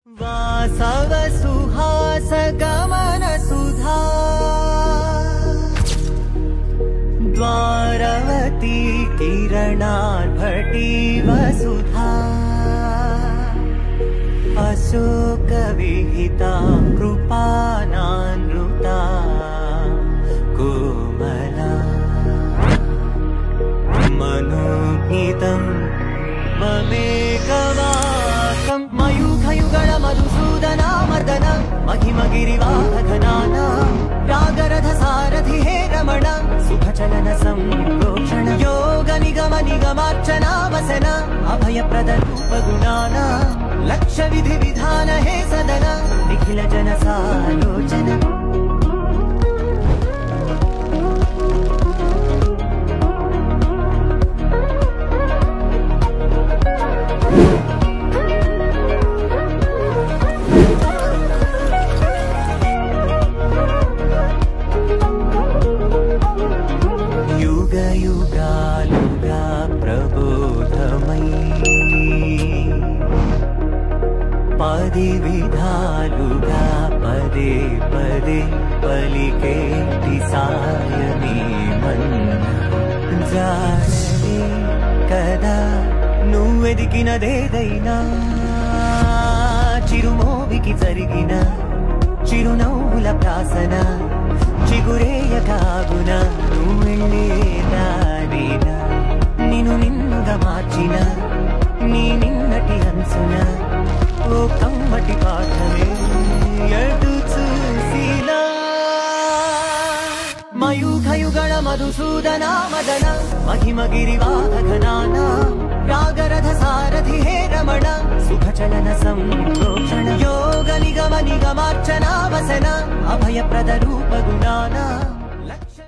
वासव सुहास गमन सुधा द्वारवती किरणार्भटी वसुधा अशोक विहिता कृपानानृता कोमला मनोज्ञितं ममेकवाकं मयूखयुगल मधुसूदना मदन महिमगिरिवाहधनाना रागरथ सारथि हे रमण सुखचलन संप्रोक्षण योग निगम निगमार्चना वसन अभयप्रद रूप गुणाना लक्ष्य विधि विधान हे सदन निखिल जन सालोचन युगालुगा प्रबोधमयी पदि विधालुगा पदे पदे पलिकेटि सायनी मन्ना जाने कदा నువ్వెదికినదేదైనా చిరుమోవికి జరిగిన చిరునవ్వుల ప్రాసన చిగురేయకాగున నువ్వెళ్ళే దారినా నిన్ను నిన్నుగా మార్చిన నీ నిన్నటి హంసున ఓ కమ్మటి పాఠమే ఎటు చూసినా మయూఖయుగళ మధుసూదనా మదన महिमगिरिवाहधनाना रागरथ सारथि हे रमण सुखचलन संप्रोक्षण योग निगम निगमार्चना वसन अभयप्रद रूप गुणाना लक्ष्य